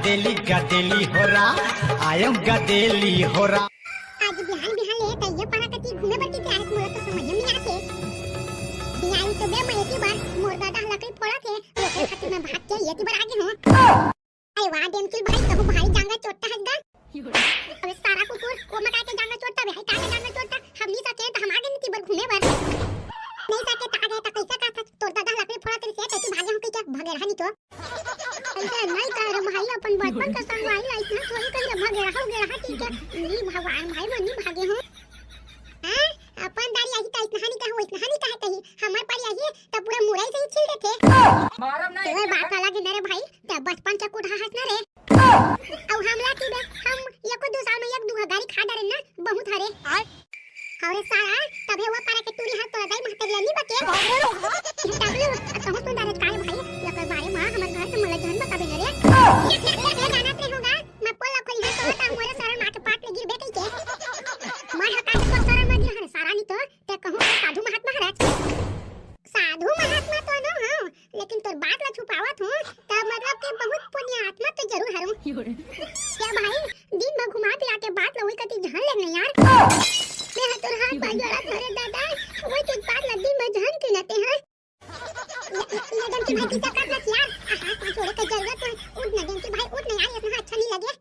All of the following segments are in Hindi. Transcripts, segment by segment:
गदेली होरा आयम गदेली होरा। आज बिहान बिहान ले तैये पाना कती घूमे बरती ते आज मोला तो समझ में नहीं आते। बिहान तो बे मैं एक बार मोर दादा लकड़ी फोड़ा थे ओके खातिर मैं भाग के एक बार आगे हूं। अरे वाह डेमकिल भाई कहू भारी जांगा चोटता हसगा। अबे सारा कुकुर को मका के जांगा चोटता बे काके जांगा चोटता हम नहीं सके तो हम आगे नहीं बार घूमे बार नहीं सके तो आगे तो कैसा का तोर दादा लकड़ी फोड़ा तेरे से तू भागे हम के क्या भागे रहा नहीं तो ऐसा नहीं कर भाई अपन बचपन का संग आई ऐसा थोड़ी कर भागे रहा ठीक है नहीं भगवान भाई मन नहीं भागे हो हां अपन दारी आई तो इतना नहीं कहो इतना नहीं कहे कहीं हमार पर आई तो पूरा मुरई से ही छिल देते मारम नहीं तेरे बात अलग है रे भाई ते बचपन से कुछ हंस ना रे और हमला की बे हम एको दो साल में एक दो गाड़ी खा डरे ना बहुत हरे अरे सारा तबे वो पारा के टूरी हाथ तो दाई महते लेनी बके तबे कहूं तो दारे काले भाई लकर बारे मां हमर घर से मला जहन बता बे रे गाना पे होगा मैं पोला खोली हाथ तो ता मोरे सारा मां के पाट में गिर बे कई के मैं हका के सारा में गिर सारा नहीं तो ते कहूं साधु महात्मा तो न हां लेकिन तोर बात ला छुपावत हूं तब मतलब के बहुत पुण्य आत्मा तो जरूर हरूं क्या भाई दिन में घुमा फिरा के बात ला वही कति ध्यान लेना यार मैं तोर हाथ बाजवाड़ा थोड़े दादा वो तो बात लद्दी में जान के लेते हैं नदम के भाई किसा करना यार हाथ में छोड़े का जरूरत है उठ नदम के भाई उठ नहीं यार इतना अच्छा नहीं लगे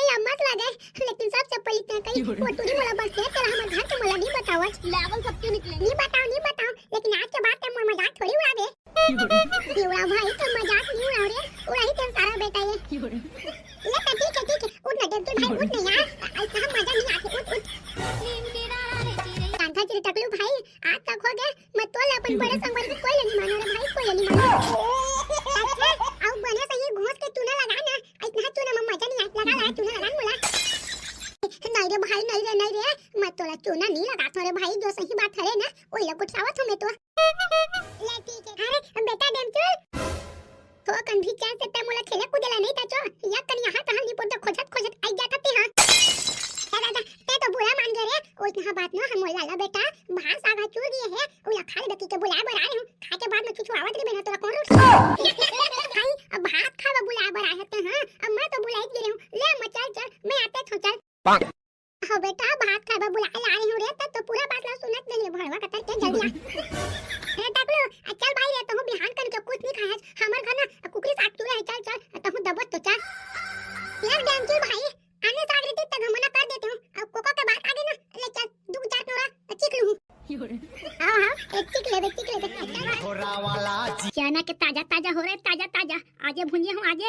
या मत लगे लेकिन सबसे पहले तो कहीं वो टूरी वाला बस है तेरा हमारे घर के मला नहीं बताओ लेवल सब क्यों निकले नहीं बताओ लेकिन आज के बाद ते मजाक थोड़ी उड़ा दे उड़ा भाई तो मजाक नहीं उड़ा रे उड़ा ही तेरा सारा बेटा ये ले ठीक है उठ नदम के भाई उठ नहीं यार ऐसा हम मजा नहीं आते उठ कांधा तेरे टकलू भाई आज तक हो गए मैं तोले अपन बड़े संगवारी को कोई नहीं मानो रे भाई कोई नहीं मानो अच्छा अब बने सही घोंस के तूने लगा ना इतना तूने में मजा नहीं आता लगा तूने लगा बोला नहीं रे भाई नहीं रे मैं तोला चूना नहीं लगा तो रे भाई जो सही बात है ना ओई ला कुछ आवत हमें तो ले ठीक है अरे बेटा डेमचुल तो कंधी क्या से ते मोला खेले कूदेला नहीं ताचो या कन यहां तहां नहीं पोत खोजत आई जाता ते हां दादा ते तो बुरा मान गए रे ओ इतना बात न हम लाला बेटा भास आगा चूर दिए है ओ खा ले के बुलाए बर आए हूं खा के बाद में कुछ आवत रे बिना तोरा कौन रोट भाई अब भात खावा बुलाए बर आए थे हां अब मैं तो बुलाई दे रही हूं ले मैं चल मैं आते हूं चल हां बेटा भात खावा बुलाए ला रही हूं रे तो पूरा बात ला सुनत नहीं भड़वा कतर के जल्दी आ टकलो चल भाई रे तो बिहान कन के कुछ नहीं खाए हमर घर ना कुकरी साग तू रहे चल तो हूं दबत तो चल यार डेमचुल भाई आने सागरी तक हम मना कर देते हूं अब कोको के बात आगे ना ले चल दू चार नोरा चिक लूं हां एक चिक ले होरा वाला चना के ताजा हो रहा है ताजा आजे भुनिया हूं आजे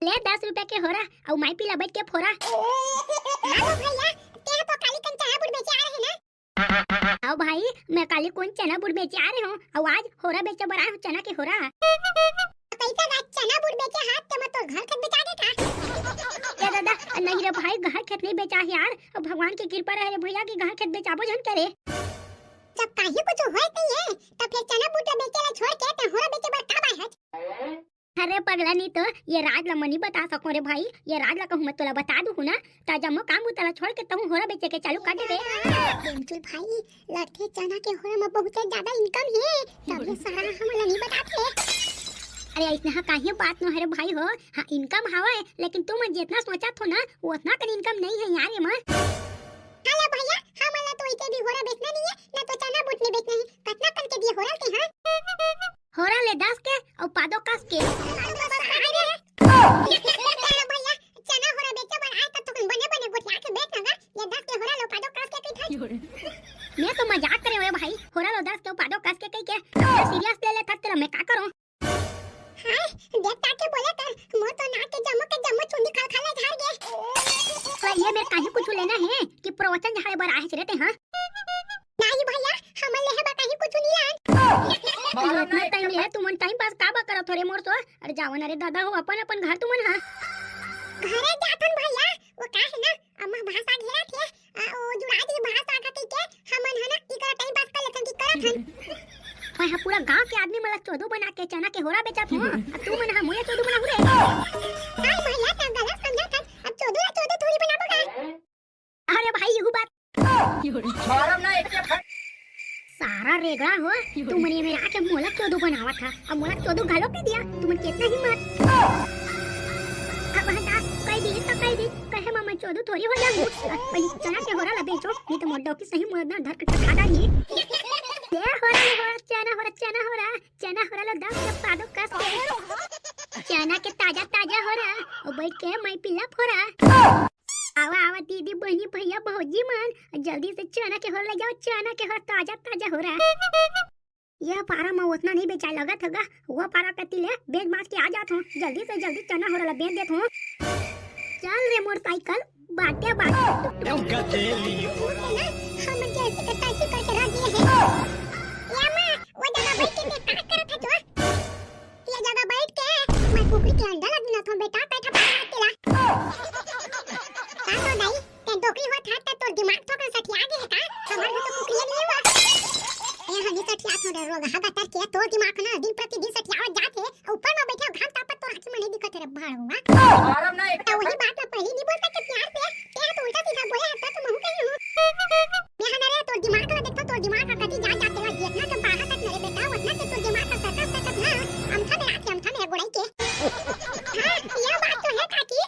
ले 10 रुपए के होरा और माई पीला बैठ के फोरा हां भैया तेरा तो काली कन चना बुड़ बेचे आ रहे ना आओ भाई मैं काली कौन चना बुड़ बेचे आ रहे हूं और आज होरा बेचे बरा हूं चना के होरा कैसा ना चना बुड़ बेचे हाथ ते मैं तो घर खत बेचा दे का ये दादा नहीं रे भाई घर खेत नहीं बेचा यार भगवान की कृपा रहे भैया की घर खेत बेचाबो जन करे जब काहे कुछ होय नहीं है तब फिर चना बुट बेचेला छोड़ के त होरा बेचे बर का बाय है अरे पगला नहीं तो ये राज ला मनी बता सको रे भाई ये राज ला कहूं मैं तोला बता दूं ना ता जब मैं काम उतला छोड़ के तू होरा बेचे के चालू कर दे डेमचुल भाई लड़के चना के होरा में बहुत ज्यादा इनकम है तब ये सारा हमला नहीं बताते अरे इतना काहे बात न है रे भाई हो हां इनकम हवा है लेकिन तुम जितना सोचा थो ना वो उतना कन इनकम नहीं है यार ये मां हेलो भैया हमला तो इते भी होरा बेचना नहीं है ना तो चना बुट नहीं बेचना है कितना कन के दिए होरा के हां होरा ले 10 के और पादो कस के भैया चना होरा बेचे बन आए तब तो बने गोटिया के बेचना ये 10 के होरा लो पादो कस के कई था मैं तो मजाक करे रे भाई होरा लो 10 के पादो कस के कई के सीरियस ले ले तेरा मैं का करूं हाय देखता के बोले कर मो तो ना के जम चुंडी खा ले झाड़ गए तो ये मेरे काहे कुछ लेना है कि प्रवचन झाड़े बर आए रहते हां नहीं भैया हम ले है काहे कुछ नहीं लान इतना टाइम ले तुम टाइम पास का बा करत रे मोर तो अरे जावन अरे दादा हो अपन घर तुमन हां घरे जातन भैया वो का है ना अम्मा भाषा घेरा थे ओ जुड़ा दी भाषा का के हमन है ना इका टाइम पास कर लेथन की करत हन मैं हां पूरा गांव के आदमी मला चोदू बना के चना के होरा बेचत हूं तू मन हां मोया चोदू बना हुरे हां भैया त गलत समझा था अब चोदू थोड़ी बनाबो का अरे भाई यहू बात मारम ना एक सारा रेगड़ा हो तुम मने में आके मोला चोदू बनावा था अब मोला चोदू घालो के दिया तुम कितना हिम्मत अब हटा कह दी कहे मामा चोदू थोड़ी हो जा पहले चना के होरा ला बेचो नहीं तो मोडो की सही मोरना धर के खा डाली ये होरा चना होरा लो दाम के पादो कस के चना के ताजा होरा और बैठ के मैं पिल्ला फोरा आवा दीदी बहनी भैया भौजी मन जल्दी से चना के होर ले जाओ चना के होर ताजा हो रहा है यह पारा में उतना नहीं बेचा लगत होगा वो पारा कति ले बेच मार के आ जात हूँ जल्दी से जल्दी चना होर ला बेच देत हूँ चल रे मोटरसाइकिल बाटे आयम गदेली हम जैसे का तैसे करके रख दिए हैं यामा वो जगह बैठ के क्या करत है तू ये जगह बैठ के मैं कुकरी के अंडा लगना था बेटा बैठा तेला तो नहीं ते डोकरी होत हाथ तोर दिमाग तो कर सठिया गे है का हमार तो कुकरी नहीं हुआ ए हनी सठिया थोड़ा रोग हगा तर के तोर दिमाग ना दिन प्रतिदिन सठियावत जाते ऊपर में बैठा घाम तापत तोर आंख में नहीं दिखत रे भाड़ूंगा आराम ना एक तो वही बात मैं पहले नहीं बोल सकते प्यार से ते तो उल्टा सीधा बोले हटा तो महू कहीं हूं मैं हना रे तोर दिमाग का देखो तोर दिमाग का कटी जा जाते हो जितना तुम बाहर तक मेरे बेटा उतना से तोर दिमाग का सकत ना अमथा में गोड़ाई के हां ये बात तो है काकी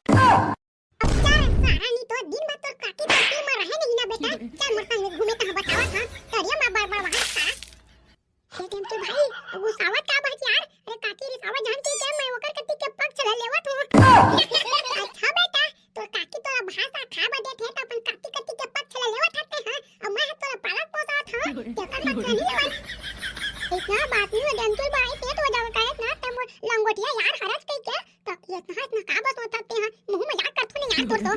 सारानी तो दिन भर तो काकी पट्टी में रहे नहीं ना बेटा चल मोर संग घूमे कहां बतावा था तरिया में बार वहां था लेकिन तो भाई गुस्सावत का बात यार अरे काकी रे सावा जान के मैं ओकर कति के पक्ष ले लेवत हूं अच्छा बेटा तो काकी तोरा भाषा खा बदे थे तो अपन काकी कति के पक्ष ले लेवत हते हां और मैं तोरा पालक पोसात हां तेकर मत नहीं लेवत इतना बात नहीं डंतुल भाई ते तो जब कहत ना तम लंगोटिया यार हरस कई के तो ये हाथ ना का बात होते हैं मुंह मजाक करथो नहीं यार तोर तो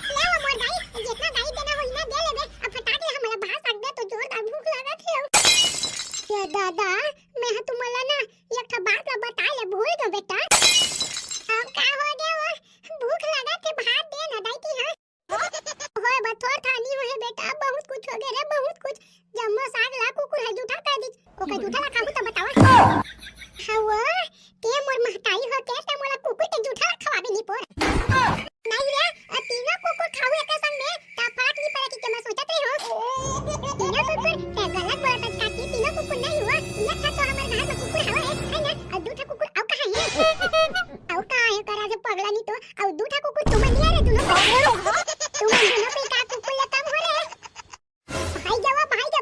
ले वो मोर गाई जितना गाई देना होई ना दे लेबे अब फटा के हमरा भास सक दे तो जोरदार भूख लागत है ये दादा मैं तुम्हाला ना एक ठा बात बता ले भूल गए बेटा अब का हो गया भूख लागत है भात दे ना दाई की हां होय बथोर थानी होय बेटा बहुत कुछ हो गया रे बहुत कुछ जम्मो साग ला कुकुर है जूठा कर दी ओके जूठा ला खाबू तो बतावा हवा ते मोर महताई हो के ते मोला कुकुर के जूठा खवाबे नी पोर नहीं रे तीना कुकुर खाऊ एक संग में ता फरक नहीं पड़े कि मैं सोचत रही हूं तीना कुकुर ते गलत बोलत काकी तीना कुकुर नहीं हुआ ये था तो हमारे घर में कुकुर हवा है ना और दूठा कुकुर औ कहां है औ का है करा से पगला नहीं तो और दूठा कुकुर तुम नहीं रे दोनों तुम दोनों पे का कुकुर ले कम हो रे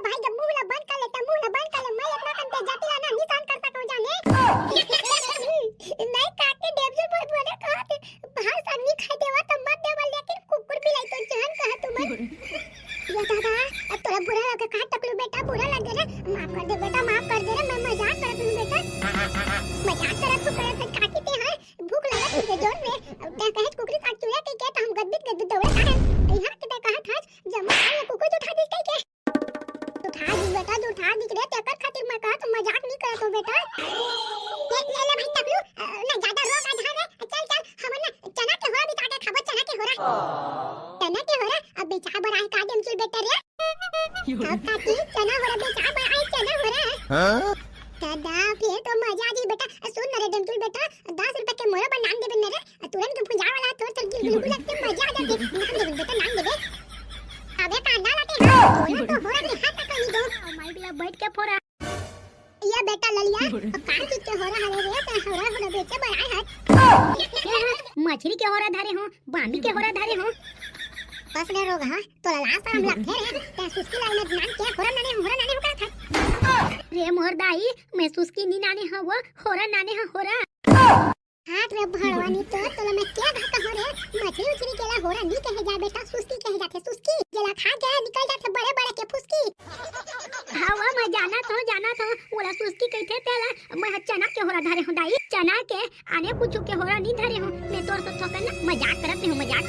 भाई जब मुंह ला बंद कर ले मैं इतना कंते जाती ला ना निशान कर सकूं जाने नहीं काटे डेब्जू बहुत बोले कहत बाहर सन्नी खा देवा तो मत देवा लेकिन कुकुर भी लाई तो जान कहा तुम ये दादा अब तोरा बुरा लगे कहा टकलू बेटा बुरा लगे ना माफ कर दे बेटा माफ कर दे रे मैं मजाक करत हूं बेटा मजाक करत हूं काटी ते हां भूख लगत है जोर में अब ते कहत कुकरी काट चुरा के क्या हम गद्दित दौड़े काहे यहां के कहा था जमा आले कुकुर उठा दे के उठा दी रे तेकर खातिर मैं कहा तुम मजाक नहीं करत हो बेटा देख ले भाई टकलू ना ज्यादा रोक आधा रे चल हम ना चना के होरा भी काटे खाबो चना के होरा अब बेचा बराई का देम चल बेटा रे अब काटी चना होरा बेचा बराई चना होरा हां दादा फिर तो मजा आ गई बेटा सुन रे डंटुल बेटा 10 रुपए के मोरा पर नाम देबे न रे तुरंत भुजा वाला तो बिल्कुल लगते मजा आ जाती नाम देबे बेटा नाम देबे अबे कांदा लाते हां तो होरा के हाथ तक नहीं दो माई बिला बैठ के फोरा ये बेटा ललिया कान के होरा हरे रे ते होरा बेचे बड़ा हाथ मछली के होरा धारे हो बांदी के होरा धारे हो बस ले रोग हां तोला लास्ट हम लगते रे ते सुस्की लाइन में नाम के होरा नाने हो का था रे मोर दाई मैं सुस्की नी नाने हो होरा नाने होरा हाथ रे भड़वानी तो तोला मैं क्या घाटा हो रे मछली उछली केला होरा नी कहे जा बेटा सुस्की कहे जाते सुस्की जेला खा के निकल जाते बड़े के फुसकी हां मैं जाना तो ओला सुस्की कहते तेला मैं चना के होरा धारे हो दाई चना के आने कुछ के होरा नी धारे हो मैं तोर से ठोकर ना मजाक करत हूं मजाक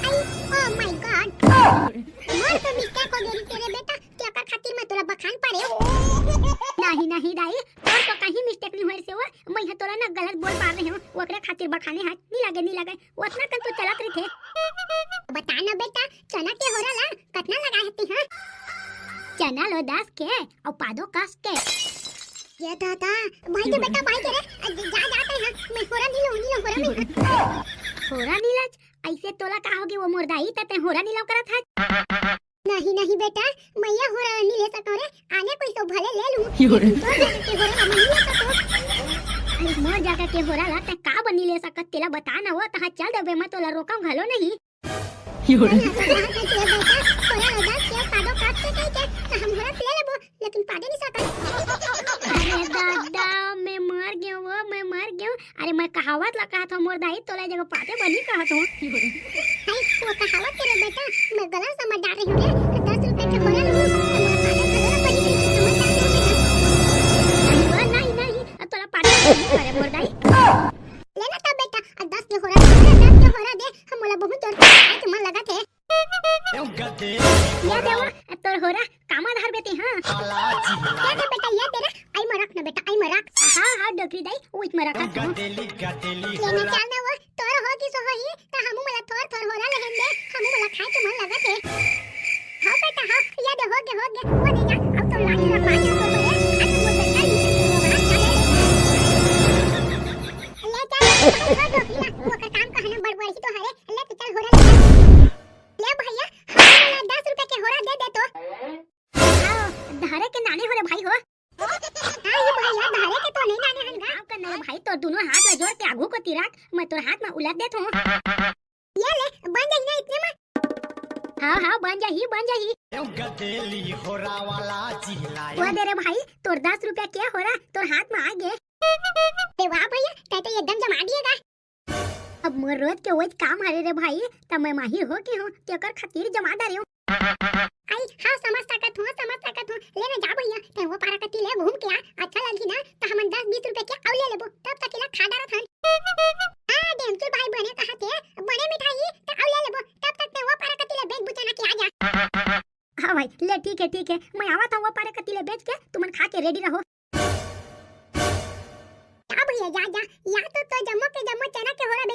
ओ माय गॉड मोर तो मिस्टेक हो गई तेरे बेटा क्या कर खातिर मैं तोरा बखान पारे नहीं दाई तोर तो कहीं मिस्टेक नहीं होई से वो मैं तोरा ना गलत बोल पा रही हूं ओकरे खातिर बखाने हाथ नहीं लगे उतना तक तो चलत रही थे बता ना बेटा चना के होरा ला कितना लगा हती हां चना लो 10 के और पादो कस के ये दादा भाई के बेटा भाई के रे जा जाते हैं मैं होरा नहीं होरा नीला ऐसे तोला का होगी वो मोरदाई तते होरा नीला करत है नहीं नहीं बेटा, मैया हो रहा नहीं ले सको रे, आने कोई तो भले ले लूं, लेकिन तो जाके के हो रहा नहीं ले सको। अरे मोर जाके के हो रहा त का बनी ले सकत तेला बता ना वो तहा चल देबे मैं तोला रोकम घलो नहीं। लेकिन पादे नहीं सकत। अरे दादा मैं मर गयो वो, मैं मर गयो। अरे मैं कहावत ला कहा था मोर दाई तोला जगह पादे बनी कहा तो। हाय वो कहावत तेरे बेटा मैं गलत समझ जा रही हूं रे। 10 रुपए के होरा लूं तो मोर पादे खड़ा बनी गई समझ जा नहीं नहीं तोला पादे नहीं करे मोर दाई। लेना था बेटा 10 के होरा दे, 10 के होरा दे, हम मोला बहुत जोर के मन लगा थे। या देवा तोर होरा कामा धार बेटी हां क्या दे बेटा या तेरा आई मरक ना बेटा आई मरक हां हां डोकरी दाई उत मरक गदेली लेने चलना वो तोर हो कि सो ही त हमू मला थोर थोर होरा लेहन दे हमू मला खाए के मन लगा थे। हां बेटा हां या दे हो गए वो दे जा अब तो लाठी रख पानी को बोले आज वो बेटा ले चल डोकरी ना वो का काम कहना बड़बड़ ही तो हरे ले तो चल होरा ले भैया हाँ 10 रुपए के होरा दे दे तो धारे के नाने हो रे भाई हो। हां ये भैया धारे के तो नहीं नाने हन गांव का नहीं भाई तो दोनों हाथ ला जोड़ के आगू को तिराक मैं तोर हाथ में उलट देत हूं। ये ले बन जाई ना इतने में। हां हां बन जाही गदेली होरा वाला जिलाई वो दे रे भाई तोर 10 रुपया के होरा तोर हाथ में आ गए। ते वाह भैया तै तो एकदम जमा दिएगा। अब मोर रोज के वही काम हरे रे भाई त मैं माहिर हो के हूं तेकर खातिर जमा दे हूं। आई हां समझ सकत हूं लेना जा भैया ते वो पारा कती ले घूम के आ अच्छा लगी ना त हमन 10-20 रुपए के आव ले लेबो तब तक इला खा डारत हन। हां डेमचुल भाई बने कहते बने मिठाई त आव ले लेबो तब तक ते वो पारा कती ले बेच बुचाना के आ जा। हां भाई ले ठीक है मैं आवत हूं वो पारा कती ले बेच के तुमन खा के रेडी रहो। भैया जा या तो जम्मो के जम्मो चना के होरा